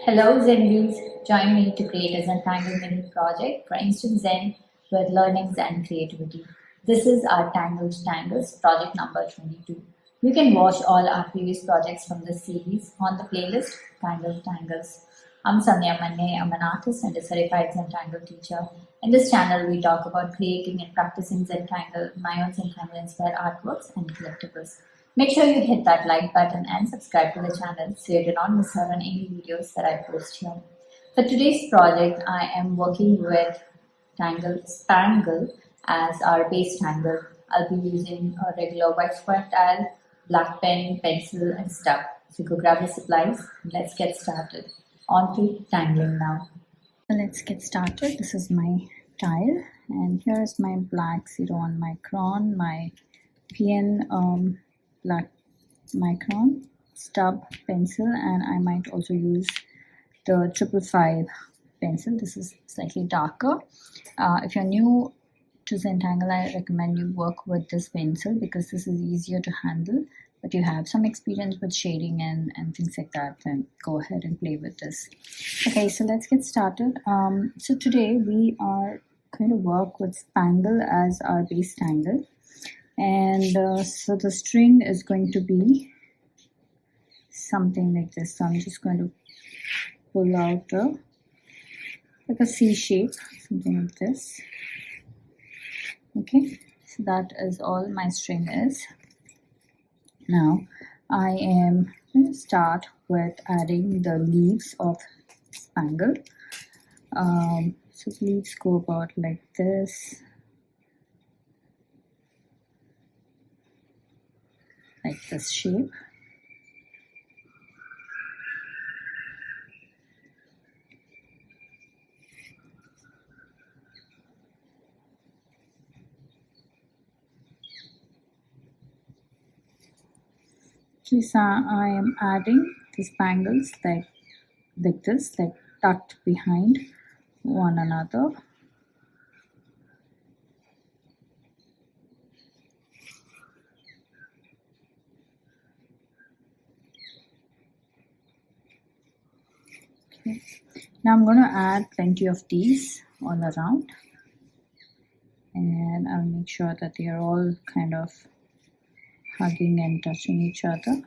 Hello Zenbeez, join me to create a Zentangle Mini Project for Instant Zen with learnings and creativity. This is our Tangled Tangles project number 22. You can watch all our previous projects from this series on the playlist Tangled Tangles. I'm SANDHYA MANNE. I'm an artist and a Certified Zentangle Teacher. In this channel, we talk about creating and practicing Zentangle, my own Zentangle inspired artworks and collectibles. Make sure you hit that like button and subscribe to the channel so you do not miss out on any videos that I post here. For today's project, I am working with SPANGLE as our base tangle. I'll be using a regular white square tile, black pen, pencil and stub. So go grab the supplies and let's get started. On to tangling now. Let's get started. This is my tile and here is my black 01 micron, my pen black micron, stub pencil, and I might also use the 555 pencil. This is slightly darker. If you're new to Zentangle, I recommend you work with this pencil because this is easier to handle, but you have some experience with shading and things like that, then go ahead and play with this. Okay, so let's get started. So today we are going to work with SPANGLE as our base tangle, and so the string is going to be something like this. So I'm just going to pull out like a C shape, something like this. Okay, so that is all my string is. Now I am going to start with adding the leaves of SPANGLE. So the leaves go about like this, like this shape. So I am adding the spangles like this, like tucked behind one another. Okay. Now I'm going to add plenty of these all around, and I'll make sure that they are all kind of hugging and touching each other.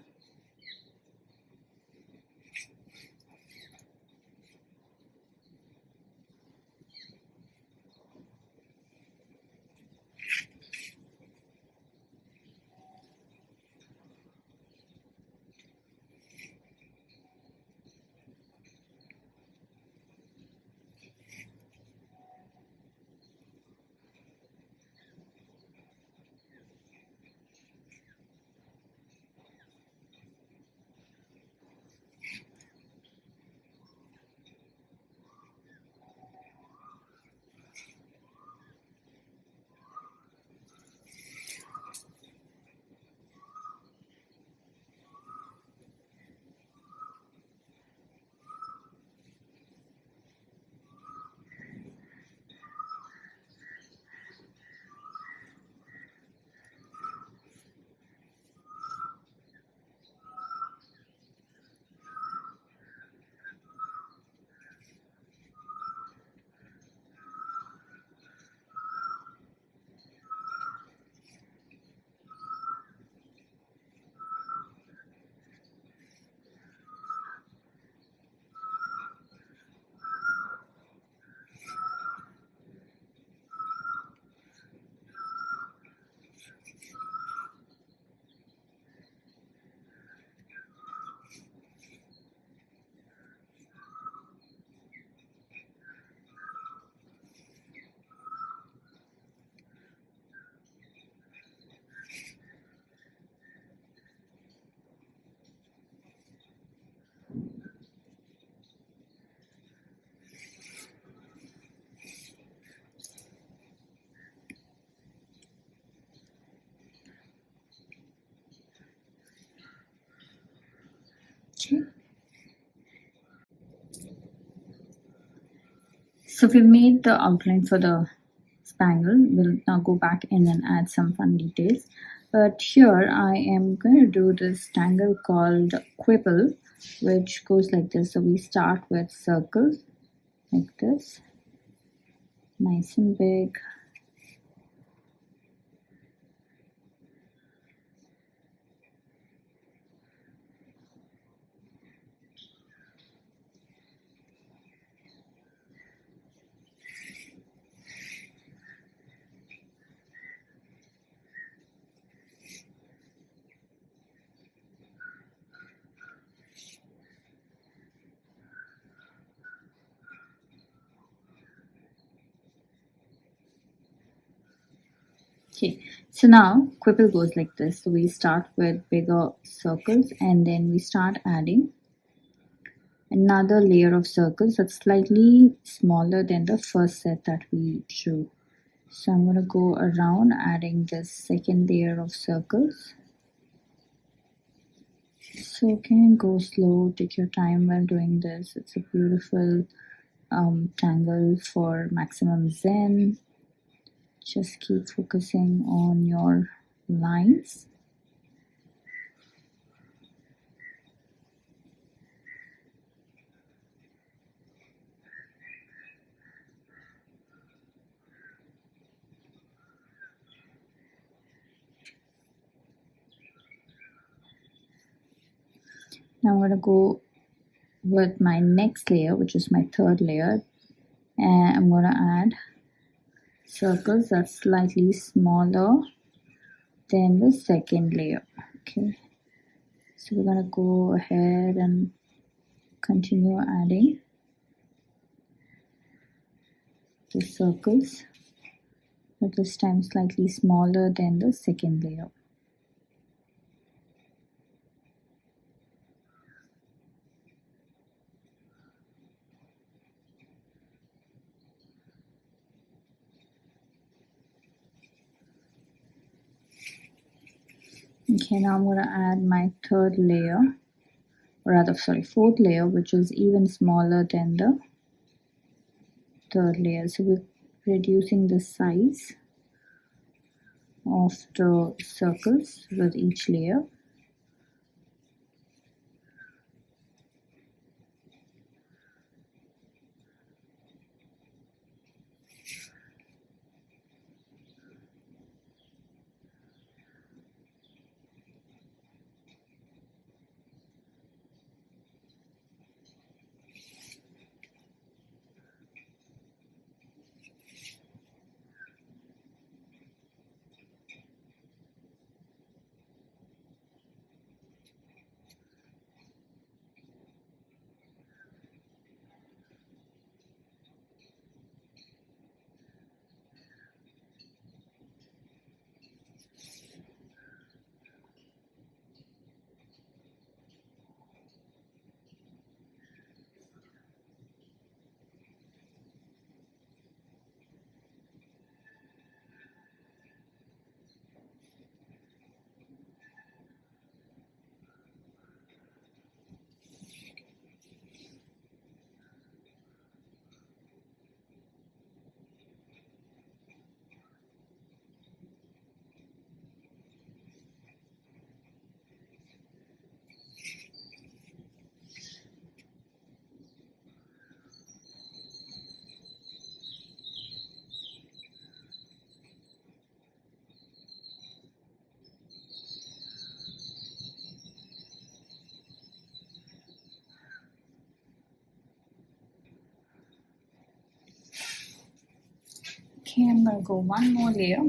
Okay. So we've made the outline for the spangle. We'll now go back in and add some fun details. But here I am going to do this tangle called Quibble. which goes like this. So we start with circles like this, nice and big. Okay, so now quibble goes like this. So we start with bigger circles and then we start adding another layer of circles that's slightly smaller than the first set that we drew. So I'm going to go around adding this second layer of circles. So can go slow, take your time while doing this. It's a beautiful tangle for maximum zen. Just keep focusing on your lines. Now I'm going to go with my next layer, which is my third layer, and I'm going to add circles that's slightly smaller than the second layer. Okay, so we're going to go ahead and continue adding the circles, but this time slightly smaller than the second layer. Okay, now I'm going to add my third layer, or rather, sorry, fourth layer, which is even smaller than the third layer. So we're reducing the size of the circles with each layer. Okay, I'm going to go one more layer,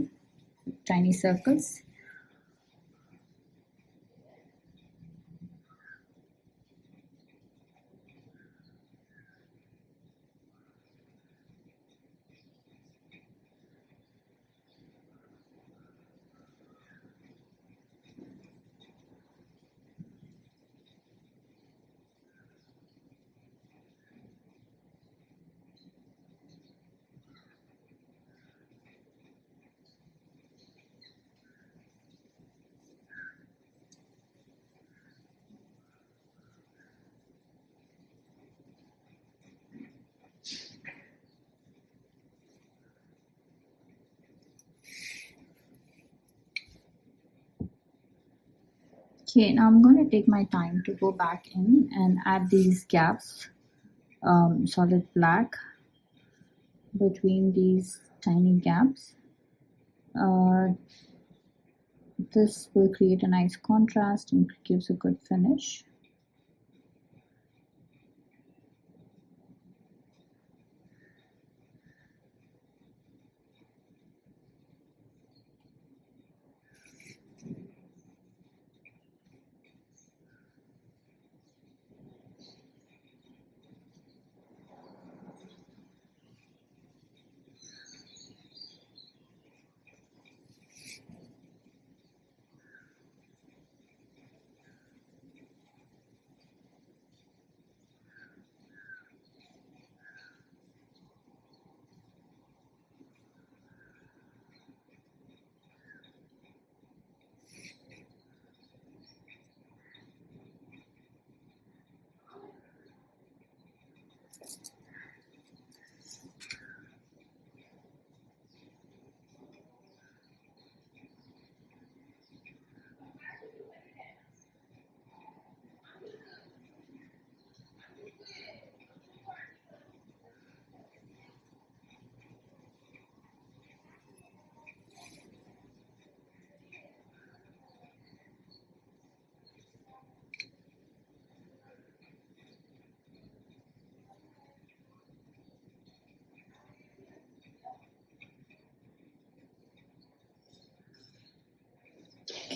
tiny circles. Okay, now I'm going to take my time to go back in and add these gaps, solid black between these tiny gaps. This will create a nice contrast and gives a good finish.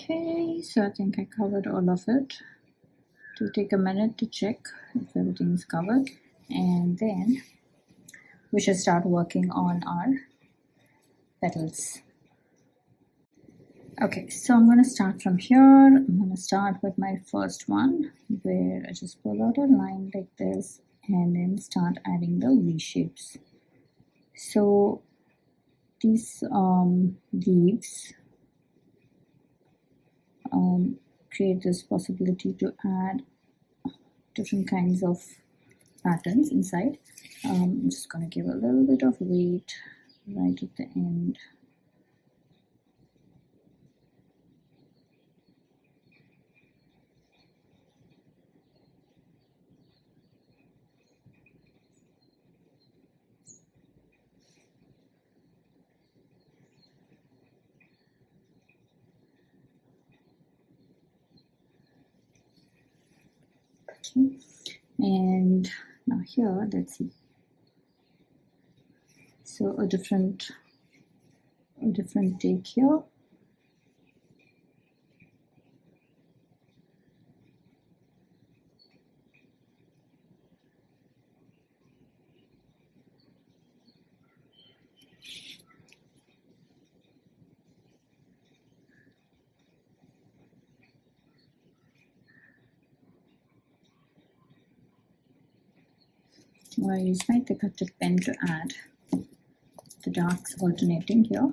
Okay, so I think I covered all of it. To take a minute to check if everything is covered, and then we should start working on our petals. Okay, so I'm going to start from here. I'm going to start with my first one, where I just pull out a line like this and then start adding the V shapes. So these leaves create this possibility to add different kinds of patterns inside. I'm just going to give a little bit of weight right at the end. Okay, and now here, let's see. So a different take here. I use my thicker tip pen to add the darks alternating here.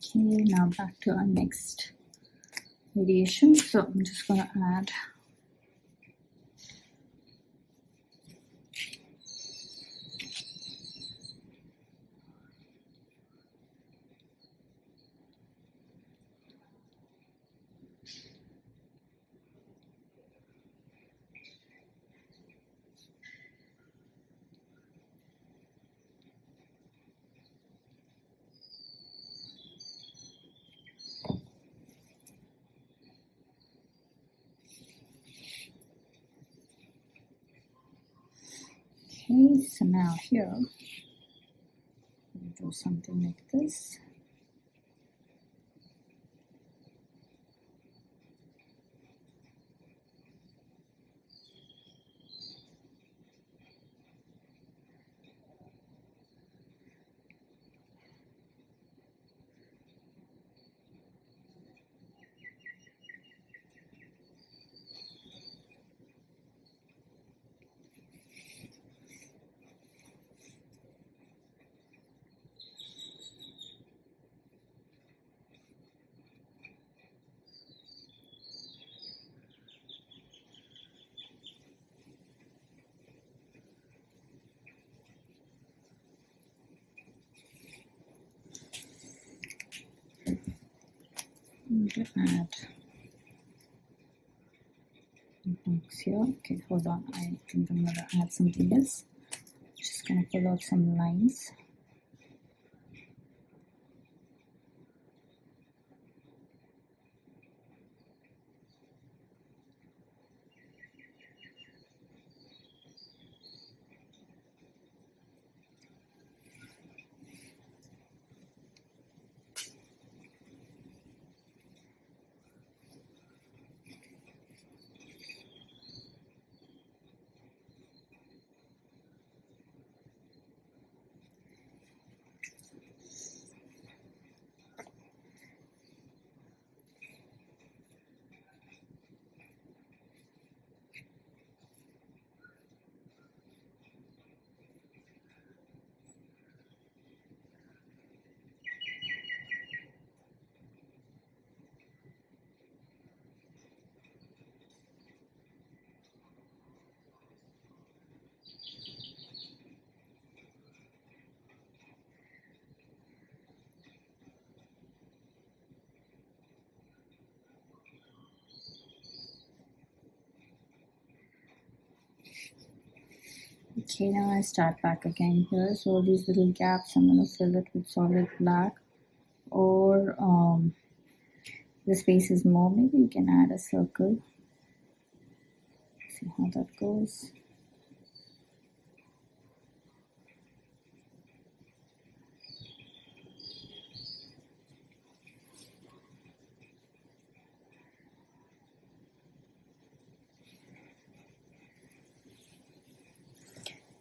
Okay, now back to our next variation. So I'm just going to add okay, so now here we'll do something like this. to add box here. Okay, hold on. I think I'm gonna add something else. Just gonna pull out some lines. Okay, now I start back again here. So all these little gaps, I'm going to fill it with solid black, or the space is more, maybe you can add a circle. See how that goes.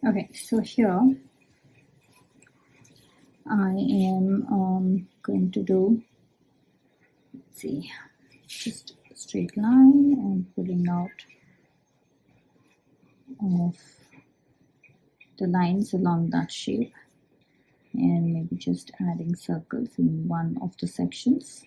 Okay, so here I am going to do, let's see, just a straight line and pulling out of the lines along that shape, and maybe just adding circles in one of the sections.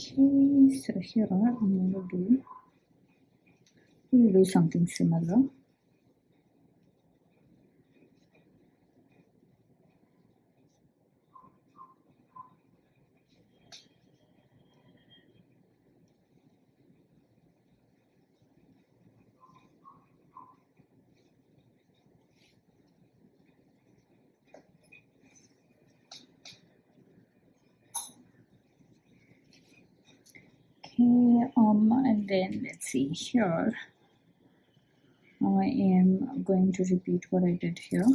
Okay, so here I'm going to do something similar. Okay, and then let's see here. I am going to repeat what I did here.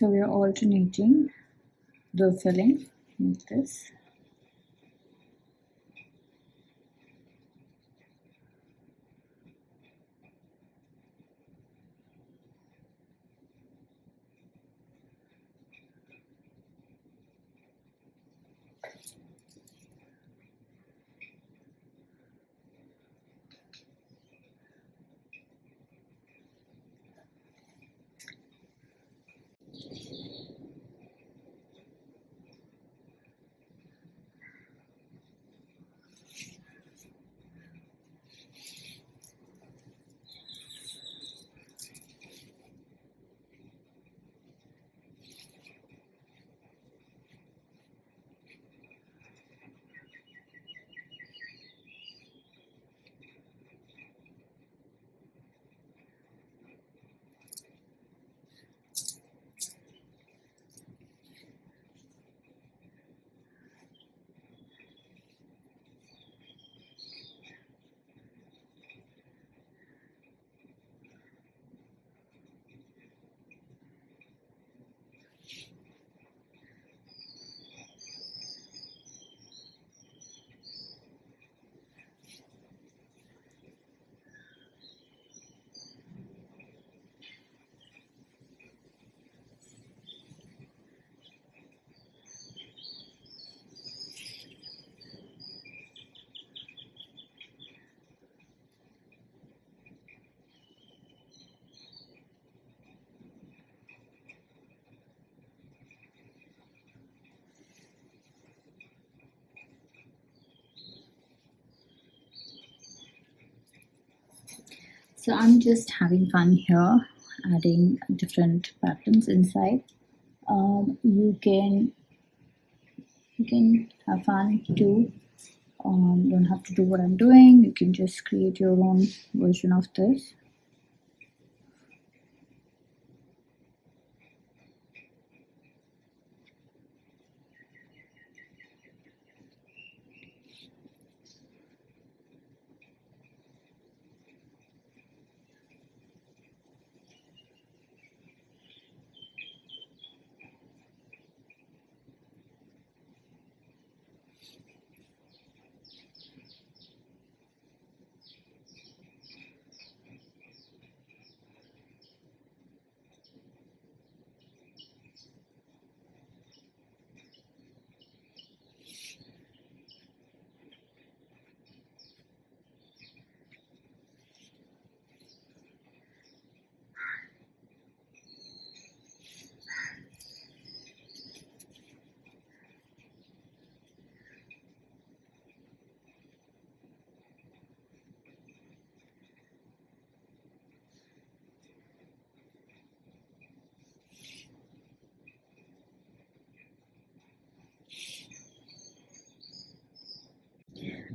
So we are alternating the filling with this. So I'm just having fun here, adding different patterns inside. You can have fun too. You don't have to do what I'm doing. You can just create your own version of this.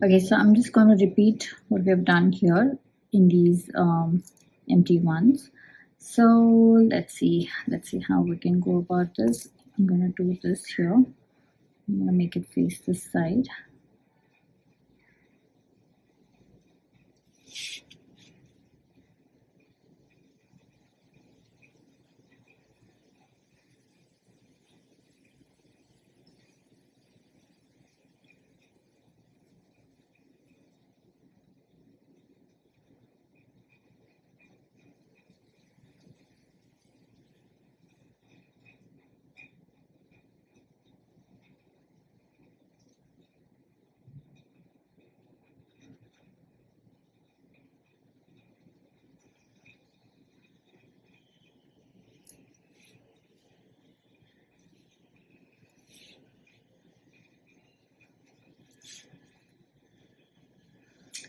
Okay, so I'm just going to repeat what we have done here in these empty ones. So let's see how we can go about this. I'm going to do this here. I'm going to make it face this side.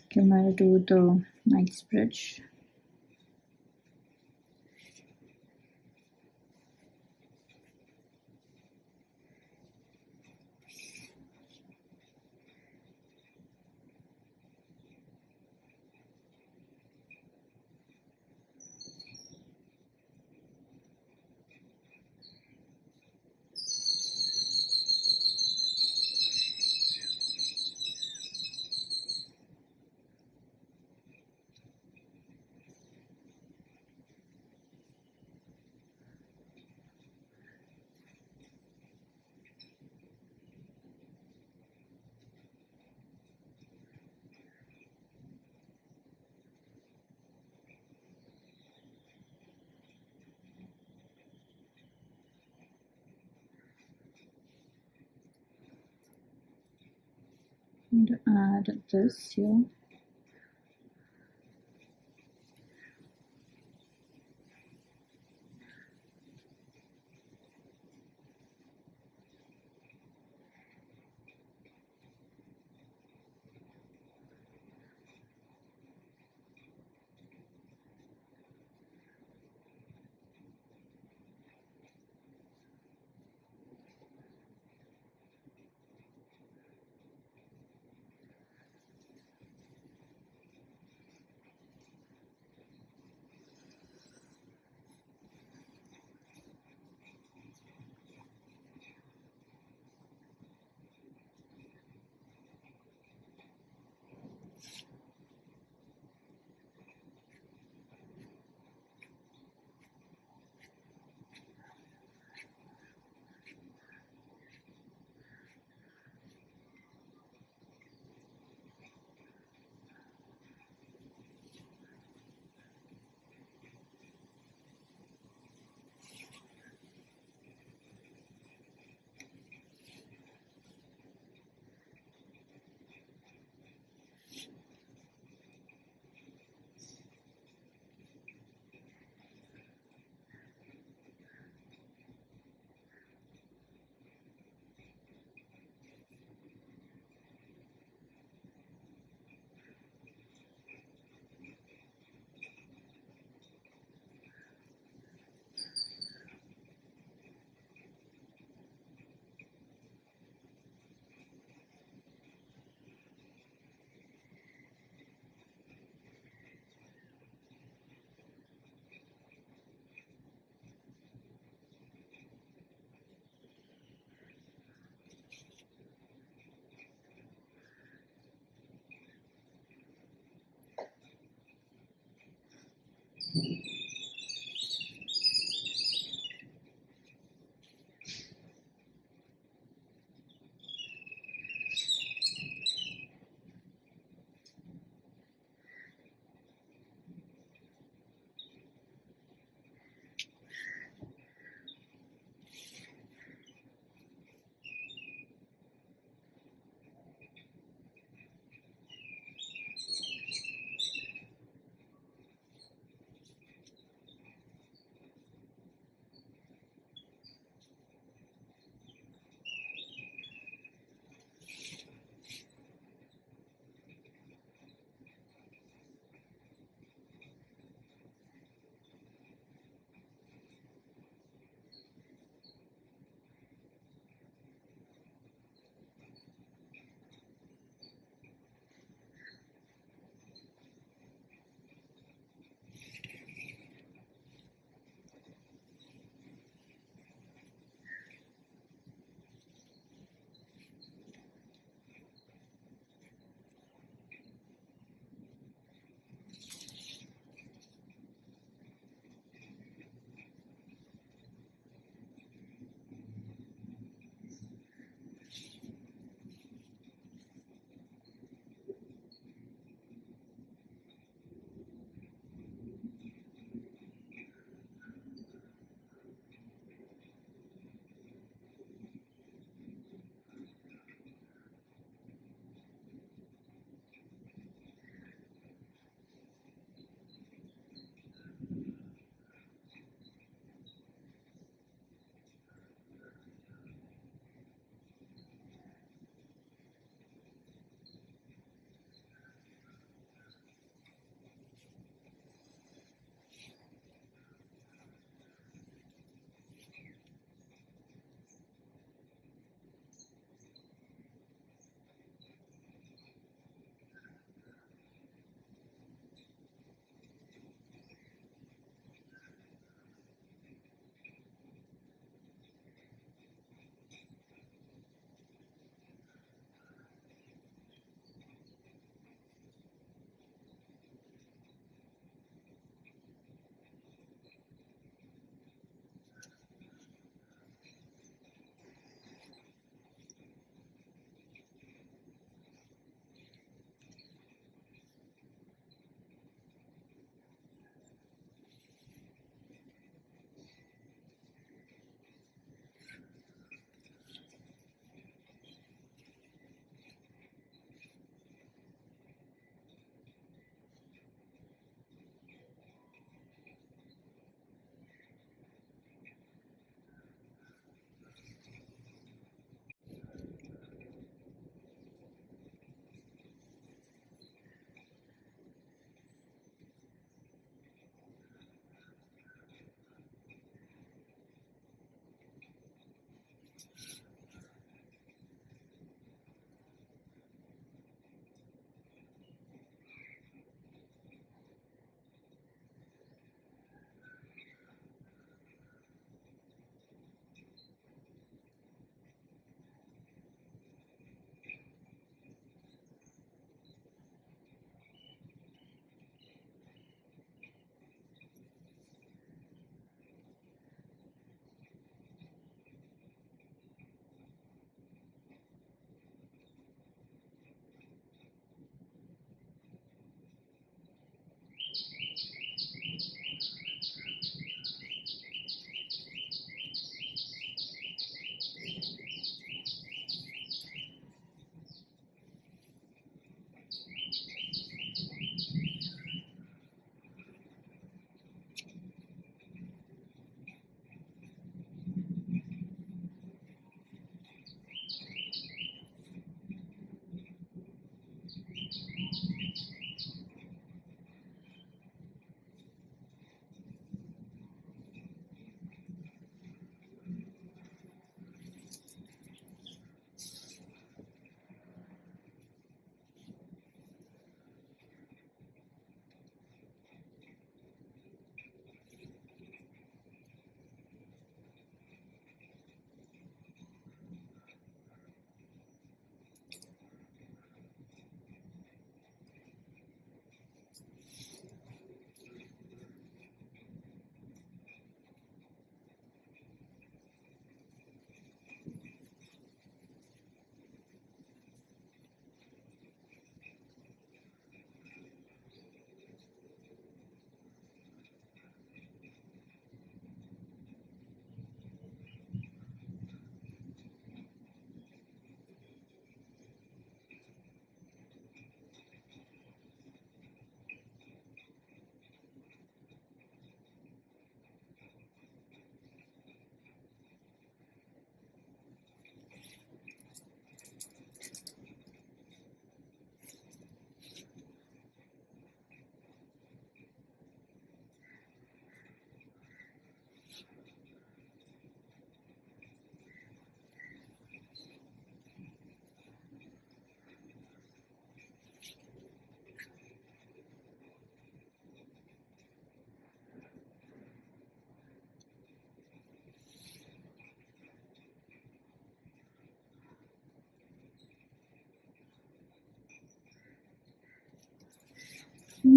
Okay, I'm going to do the nice bridge. going to add this here.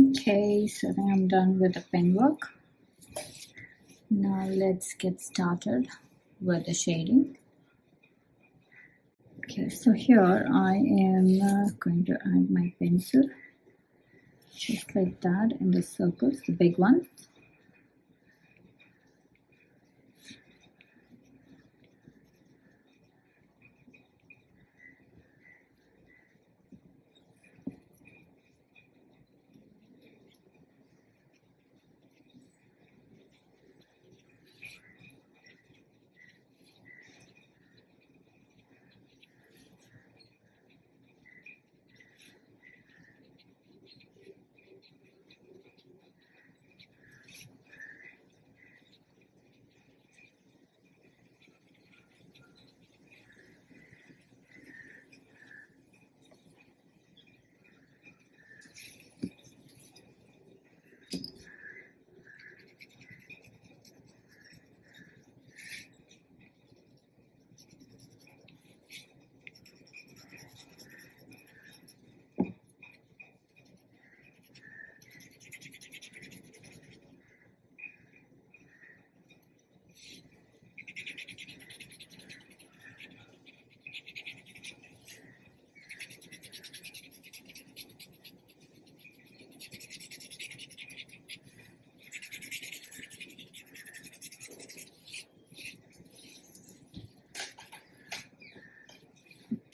Okay, so I think I'm done with the pen work. Now let's get started with the shading. Okay, so here I am going to add my pencil just like that in the circles, the big one.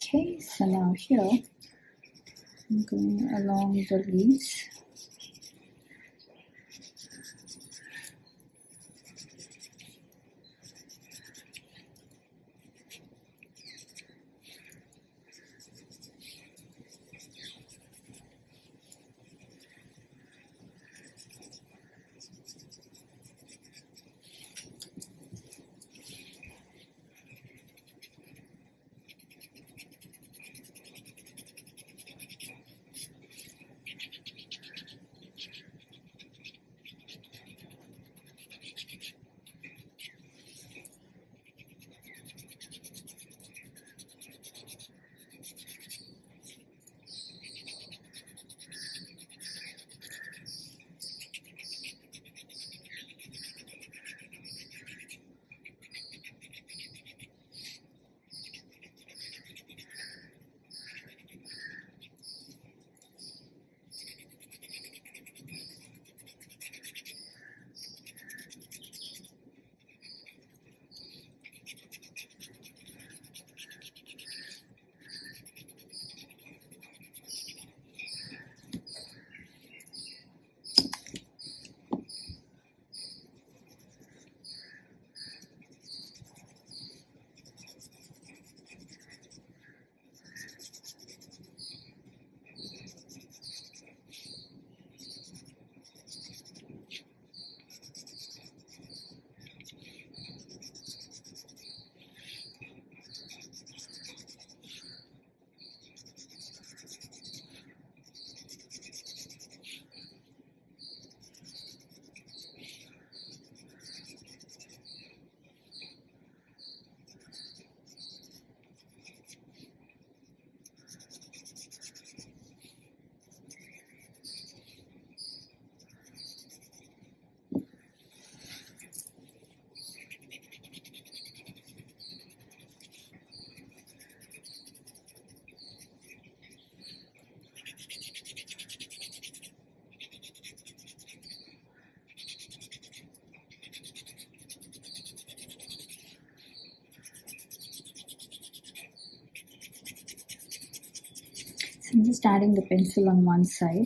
Okay, so now here I'm going along the leaves. So I'm just adding the pencil on one side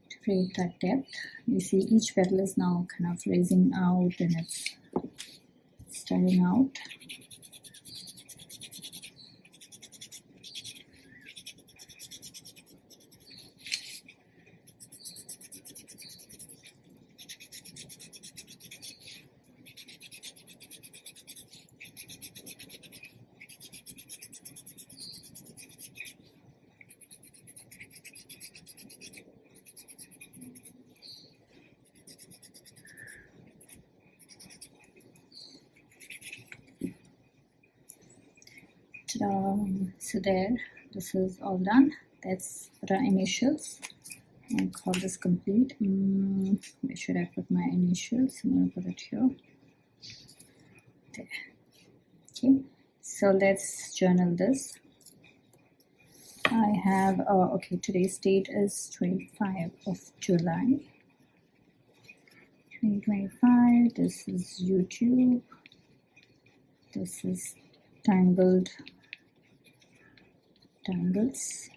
to create that depth. You see each petal is now kind of raising out and it's starting out. So there, this is all done. That's the initials. I'll call this complete. Where should I put my initials? I'm going to put it here. There. Okay, so let's journal this. I have, okay, today's date is 25 of July 2025. This is YouTube. This is Tangled Tangles,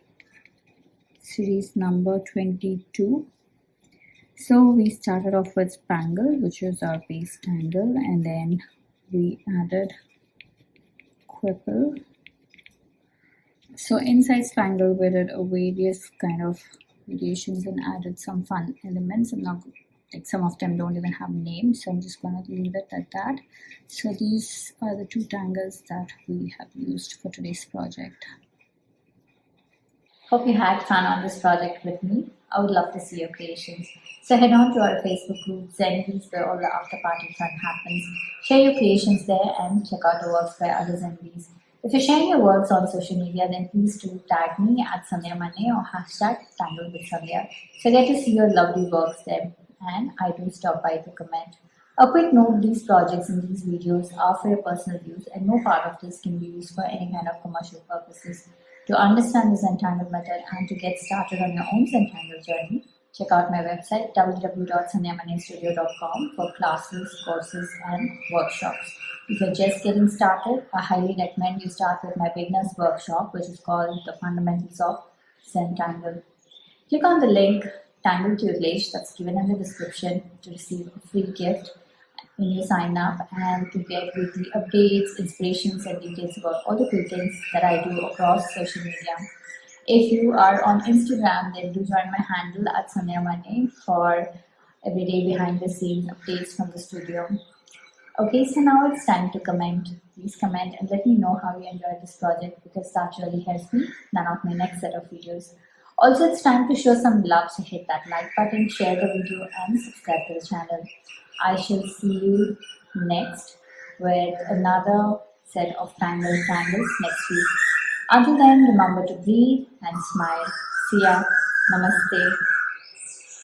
series number 22. So we started off with SPANGLE, which is our base tangle, and then we added quibble. So inside SPANGLE we did various kind of variations and added some fun elements. I'm not like, some of them don't even have names, so I'm just going to leave it at that. So these are the two tangles that we have used for today's project. Hope you had fun on this project with me. I would love to see your creations. So head on to our Facebook group, Zenbeez, where all the after party fun happens. Share your creations there and check out the works by other Zenbeez. If you're sharing your works on social media, then please do tag me at SANDHYA MANNE or hashtag #TangledWithSandhya. So I get to see your lovely works there, and I do stop by to comment. A quick note, these projects and these videos are for your personal use and no part of this can be used for any kind of commercial purposes. To understand the Zentangle method and to get started on your own Zentangle journey, check out my website www.sandhyamannestudio.com for classes, courses and workshops. If you're just getting started, I highly recommend you start with my beginners workshop, which is called The Fundamentals of Zentangle. Click on the link Tangle tutelage that's given in the description to receive a free gift when you sign up and to get weekly updates, inspirations and details about all the cool things that I do across social media. If you are on Instagram, then do join my handle at SANDHYA MANNE for everyday behind the scenes updates from the studio. Okay, so now it's time to comment. Please comment and let me know how you enjoyed this project because that really helps me plan out my next set of videos. Also, it's time to show some love, so hit that like button, share the video and subscribe to the channel. I shall see you next with another set of Tangled Tangles next week. Until then, remember to breathe and smile. See ya. Namaste.